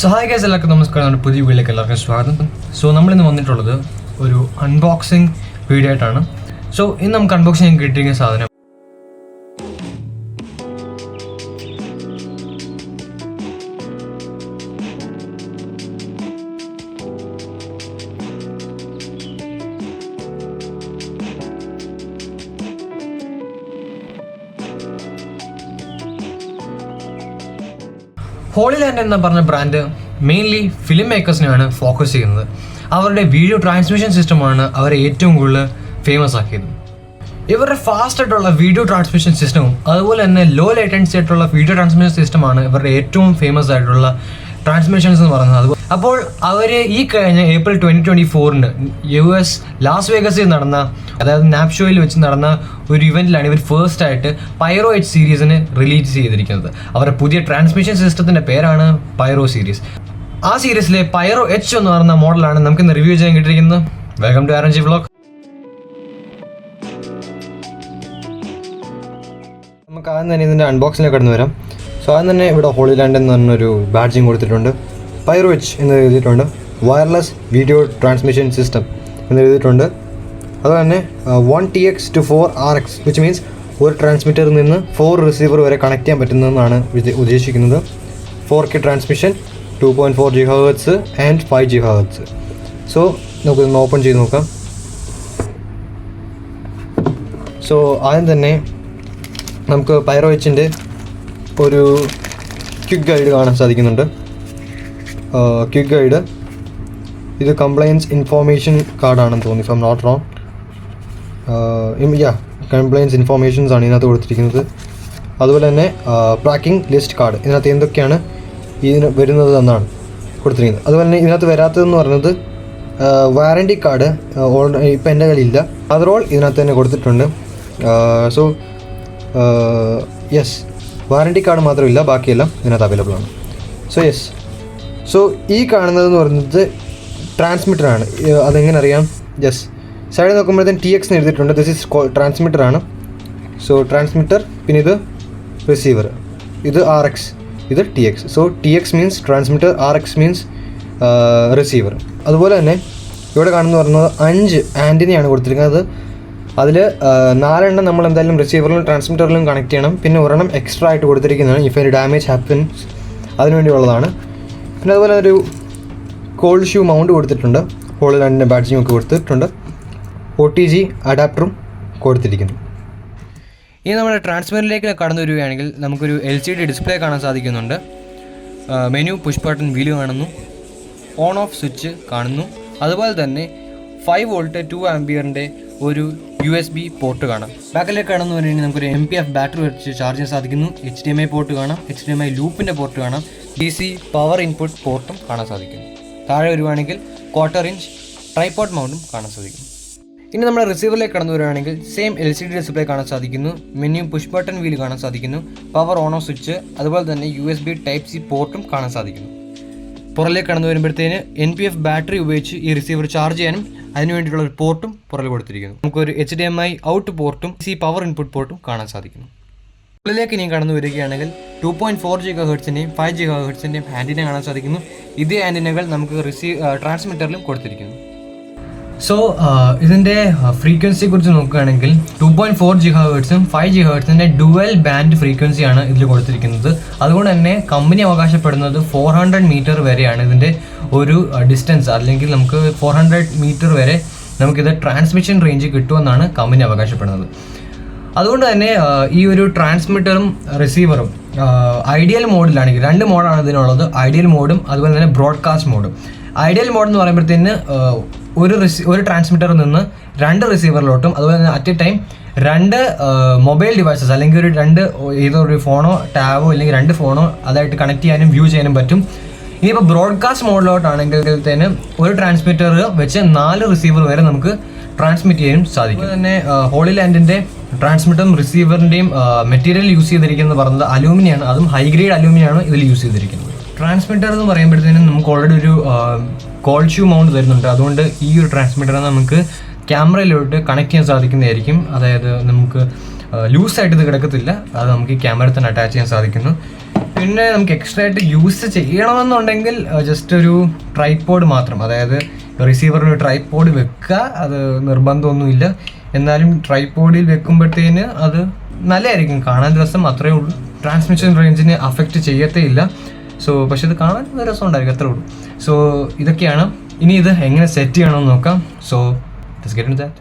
So hi guys, എല്ലാവർക്കും നമസ്കാരം. നമ്മുടെ പുതിയ വീഡിയോയിലേക്ക് എല്ലാവർക്കും സ്വാഗതം. സോ നമ്മളിന്ന് വന്നിട്ടുള്ളത് ഒരു അൺബോക്സിങ് വീഡിയോ ആയിട്ടാണ്. സോ ഇന്ന് നമുക്ക് അൺബോക്സിങ് കിട്ടിയിരിക്കുന്ന സാധനം ഹോളി ലാൻഡ് എന്ന പറഞ്ഞ ബ്രാൻഡ് മെയിൻലി ഫിലിം മേക്കേഴ്സിനെയാണ് ഫോക്കസ് ചെയ്യുന്നത്. അവരുടെ വീഡിയോ ട്രാൻസ്മിഷൻ സിസ്റ്റമാണ് അവരെ ഏറ്റവും കൂടുതൽ ഫേമസ് ആക്കിയത്. ഇവരുടെ ഫാസ്റ്റ് ആയിട്ടുള്ള വീഡിയോ ട്രാൻസ്മിഷൻ സിസ്റ്റവും അതുപോലെ തന്നെ ലോ ലേറ്റൻസി ആയിട്ടുള്ള വീഡിയോ ട്രാൻസ്മിഷൻ സിസ്റ്റമാണ് ഇവരുടെ ഏറ്റവും ഫേമസ് ആയിട്ടുള്ള ട്രാൻസ്മിഷൻസ് എന്ന് പറയുന്നത്. അപ്പോൾ അവർ ഈ കഴിഞ്ഞ ഏപ്രിൽ 2024 US ലാസ് വേഗസിൽ നടന്ന, അതായത് നാപ് ഷോയിൽ വെച്ച് നടന്ന ഒരു ഇവൻറ്റിലാണ് ഇവർ ഫസ്റ്റ് ആയിട്ട് പൈറോ എച്ച് സീരീസിന് റിലീസ് ചെയ്തിരിക്കുന്നത്. അവരുടെ പുതിയ ട്രാൻസ്മിഷൻ സിസ്റ്റത്തിൻ്റെ പേരാണ് പൈറോ സീരീസ്. ആ സീരീസിലെ പൈറോ എച്ച് എന്ന് പറയുന്ന മോഡലാണ് നമുക്ക് ഇന്ന് റിവ്യൂ ചെയ്യാൻ കിട്ടിയിരിക്കുന്നത്. Welcome to RNG vlog. നമുക്ക് ആദ്യം തന്നെ ഇതിൻ്റെ അൺബോക്സിലേക്ക് കടന്നു വരാം. സോ ആദ്യം തന്നെ ഇവിടെ ഹോളി ലാൻഡ് എന്ന് പറഞ്ഞൊരു ബാഡ്ജിങ് കൊടുത്തിട്ടുണ്ട്. പൈറോ എച്ച് എന്ന് എഴുതിയിട്ടുണ്ട്. വയർലെസ് വീഡിയോ ട്രാൻസ്മിഷൻ സിസ്റ്റം എന്ന് എഴുതിയിട്ടുണ്ട്. അതുപോലെ തന്നെ 1TX to 4RX which means ഒരു ട്രാൻസ്മിറ്ററിൽ നിന്ന് 4 റിസീവർ വരെ കണക്ട് ചെയ്യാൻ പറ്റുന്നതെന്നാണ് ഉദ്ദേശിക്കുന്നത്. 4K transmission, 2.4 GHz and 5 GHz. So നമുക്കിതൊന്ന് ഓപ്പൺ ചെയ്ത് നോക്കാം. സോ ആദ്യം തന്നെ നമുക്ക് പൈറോ എച്ചിൻ്റെ ഒരു ക്വിക്ക് ഗൈഡ് കാണാൻ സാധിക്കുന്നുണ്ട്. ക്വിക്ക് ഗൈഡ് ഇത് കംപ്ലയൻസ് ഇൻഫോർമേഷൻ കാർഡാണെന്ന് തോന്നി, if I am not wrong. Compliance informations ആണ് ഇതിനകത്ത് കൊടുത്തിരിക്കുന്നത്. അതുപോലെ തന്നെ ട്രാക്കിംഗ് ലിസ്റ്റ് കാർഡ്, ഇതിനകത്ത് എന്തൊക്കെയാണ് ഇതിന് വരുന്നത് എന്നാണ് കൊടുത്തിരിക്കുന്നത്. അതുപോലെ തന്നെ ഇതിനകത്ത് വരാത്തതെന്ന് പറയുന്നത് വാറൻറ്റി കാർഡ് ഇപ്പം എൻ്റെ കയ്യിലില്ല. അതറോൾ ഇതിനകത്ത് തന്നെ കൊടുത്തിട്ടുണ്ട്. സോ യെസ്, വാറൻറ്റി കാർഡ് മാത്രമില്ല, ബാക്കിയെല്ലാം ഇതിനകത്ത് അവൈലബിൾ ആണ്. സോ യെസ്, സോ ഈ കാണുന്നതെന്ന് പറയുന്നത് ട്രാൻസ്മിറ്ററാണ്. അതെങ്ങനെ അറിയാം? യെസ്, സൈഡിൽ നോക്കുമ്പോഴത്തേന് TX എന്ന് എഴുതിയിട്ടുണ്ട്. ദിസ് ഈസ് ട്രാൻസ്മിറ്ററാണ്. സോ ട്രാൻസ്മിറ്റർ, പിന്നെ ഇത് റിസീവർ, ഇത് RX, ഇത് TX. So TX means transmitter, RX means receiver. അതുപോലെ തന്നെ ഇവിടെ കാണുന്ന പറയുന്നത് 5 ആൻറ്റിനയാണ് കൊടുത്തിരിക്കുന്നത്. അതിൽ 4 എണ്ണം നമ്മൾ എന്തായാലും റിസീവറിലും ട്രാൻസ്മിറ്ററിലും കണക്ട് ചെയ്യണം. പിന്നെ ഒരെണ്ണം എക്സ്ട്രാ ആയിട്ട് കൊടുത്തിരിക്കുന്നതാണ് ഇഫ് എനി ഡാമേജ് ഹാപ്പൻസ്, അതിനുവേണ്ടിയുള്ളതാണ്. പിന്നെ അതുപോലെ ഒരു കോൾഡ് ഷൂ മൗണ്ട് കൊടുത്തിട്ടുണ്ട്. ഹോളി ലാൻഡിൻ്റെ ബാഡ്ജിങ് ഒക്കെ കൊടുത്തിട്ടുണ്ട്. OTG അഡാപ്റ്ററും കൊടുത്തിരിക്കുന്നു. ഇനി നമ്മുടെ ട്രാൻസ്മിറ്ററിലേക്ക് കടന്നു വരികയാണെങ്കിൽ നമുക്കൊരു LCD ഡിസ്പ്ലേ കാണാൻ സാധിക്കുന്നുണ്ട്. മെനു, പുഷ് ബട്ടൺ, വീല് കാണുന്നു, ഓൺ ഓഫ് സ്വിച്ച് കാണുന്നു. അതുപോലെ തന്നെ 5 വോൾട്ട് 2 ആംപിയറിൻ്റെ ഒരു USB പോർട്ട് കാണാം. ബാക്കിലേക്ക് കടന്നു വരുകയാണെങ്കിൽ നമുക്കൊരു MPF ബാറ്ററി വെച്ച് ചാർജ് ചെയ്യാൻ സാധിക്കുന്നു. HDMI പോർട്ട് കാണാം, HDMI ലൂപ്പിൻ്റെ പോർട്ട് കാണാം, DC പവർ ഇൻപുട്ട് പോർട്ടും കാണാൻ സാധിക്കുന്നു. താഴെ വരുവാണെങ്കിൽ 1/4 ഇഞ്ച് ട്രൈപോഡ് മൗണ്ടും കാണാൻ സാധിക്കും. ഇനി നമ്മുടെ റിസീവറിലേക്ക് കടന്നു വരുവാണെങ്കിൽ സെയിം LCD ഡിസ്പ്ലേ കാണാൻ സാധിക്കുന്നു. മെനു, പുഷ് ബട്ടൺ, വീല് കാണാൻ സാധിക്കുന്നു. പവർ ഓൺ ഓഫ് സ്വിച്ച്, അതുപോലെ തന്നെ USB Type C പോർട്ടും കാണാൻ സാധിക്കുന്നു. പുറകിലേക്ക് കടന്നു വരുമ്പോഴത്തേന് NPF ബാറ്ററി ഉപയോഗിച്ച് ഈ റിസീവർ ചാർജ് ചെയ്യാനും അതിന് വേണ്ടിയിട്ടുള്ള ഒരു പോർട്ടും പുറകിൽ കൊടുത്തിരിക്കുന്നു. നമുക്കൊരു HDMI ഔട്ട് പോർട്ടും DC പവർ ഇൻപുട്ട് പോർട്ടും കാണാൻ സാധിക്കുന്നു. ഉള്ളിലേക്ക് ഇനി കടന്നു വരികയാണെങ്കിൽ 2.4 GHz-ൻ്റെയും 5 GHz-ൻ്റെയും ആൻറ്റിന കാണാൻ സാധിക്കുന്നു. ഇതേ ആൻറ്റിനകൾ നമുക്ക് ട്രാൻസ്മിറ്ററിലും കൊടുത്തിരിക്കുന്നു. സോ ഇതിൻ്റെ ഫ്രീക്വൻസിയെ കുറിച്ച് നോക്കുകയാണെങ്കിൽ 2.4 GHz-ഉം 5 GHz-ൻ്റെ ഡുവൽ ബാൻഡ് ഫ്രീക്വൻസിയാണ് ഇതിൽ കൊടുത്തിരിക്കുന്നത്. അതുകൊണ്ട് തന്നെ കമ്പനി അവകാശപ്പെടുന്നത് 400 മീറ്റർ വരെയാണ് ഇതിൻ്റെ ഒരു ഡിസ്റ്റൻസ്, അല്ലെങ്കിൽ നമുക്ക് 400 മീറ്റർ വരെ നമുക്കിത് ട്രാൻസ്മിഷൻ റേഞ്ച് കിട്ടുമെന്നാണ് കമ്പനി അവകാശപ്പെടുന്നത്. അതുകൊണ്ട് തന്നെ ഈ ഒരു ട്രാൻസ്മിറ്ററും റിസീവറും ഐഡിയൽ മോഡിലാണെങ്കിൽ 2 മോഡാണ് ഇതിനുള്ളത്. ഐഡിയൽ മോഡും അതുപോലെ തന്നെ ബ്രോഡ്കാസ്റ്റ് മോഡും. ഐഡിയൽ മോഡ് എന്ന് പറയുമ്പോഴത്തേന് ഒരു ട്രാൻസ്മിറ്ററിൽ നിന്ന് 2 റിസീവറിലോട്ടും അതുപോലെ തന്നെ at A time 2 mobile devices അല്ലെങ്കിൽ ഒരു ഫോണോ ടാബോ അല്ലെങ്കിൽ 2 ഫോണോ അതായിട്ട് കണക്ട് ചെയ്യാനും വ്യൂ ചെയ്യാനും പറ്റും. ഇനിയിപ്പോൾ ബ്രോഡ്കാസ്റ്റ് മോഡിലോട്ടാണെങ്കിൽ ഒരു ട്രാൻസ്മിറ്റർ വെച്ച് 4 റിസീവർ വരെ നമുക്ക് ട്രാൻസ്മിറ്റ് ചെയ്യാനും സാധിക്കും. അതുപോലെ തന്നെ ഹോളി ലാൻഡിൻ്റെ ട്രാൻസ്മിറ്ററും റിസീവറിൻ്റെയും മെറ്റീരിയൽ യൂസ് ചെയ്തിരിക്കുന്നത് പറയുന്നത് അലൂമിനിയാണ്. അതും ഹൈ ഗ്രേഡ് അലൂമിനിയാണ് ഇതിൽ യൂസ് ചെയ്തിരിക്കുന്നത്. ട്രാൻസ്മിറ്റർ എന്ന് പറയുമ്പോഴത്തേനും നമുക്ക് ഓൾറെഡി ഒരു കോൾഡ് ഷൂ മൗണ്ട് വരുന്നുണ്ട്. അതുകൊണ്ട് ഈ ഒരു ട്രാൻസ്മിറ്റർ നമുക്ക് ക്യാമറയിലോട്ട് കണക്ട് ചെയ്യാൻ സാധിക്കുന്നതായിരിക്കും. അതായത് നമുക്ക് ലൂസായിട്ട് ഇത് കിടക്കത്തില്ല, അത് നമുക്ക് ഈ ക്യാമറയിൽ തന്നെ അറ്റാച്ച് ചെയ്യാൻ സാധിക്കുന്നു. പിന്നെ നമുക്ക് എക്സ്ട്രാ ആയിട്ട് യൂസ് ചെയ്യണമെന്നുണ്ടെങ്കിൽ ജസ്റ്റ് ഒരു ട്രൈപോഡ് മാത്രം, അതായത് റിസീവറിന് ഒരു ട്രൈപോഡ് വെക്കുക, അത് നിർബന്ധമൊന്നുമില്ല. എന്നാലും ട്രൈപോഡിൽ വെക്കുമ്പോഴത്തേന് അത് നല്ലതായിരിക്കും, കാണാൻ രസം അത്രയേ ഉള്ളൂ. ട്രാൻസ്മിഷൻ റേഞ്ചിനെ അഫക്റ്റ് ചെയ്യത്തേ ഇല്ല. സോ പക്ഷെ ഇത് കാണാൻ രസം ഉണ്ടായിരിക്കും, അത്രേ ഉള്ളൂ. സോ ഇതൊക്കെയാണ്. ഇനി ഇത് എങ്ങനെ സെറ്റ് ചെയ്യണമെന്ന് നോക്കാം. So let's get into that.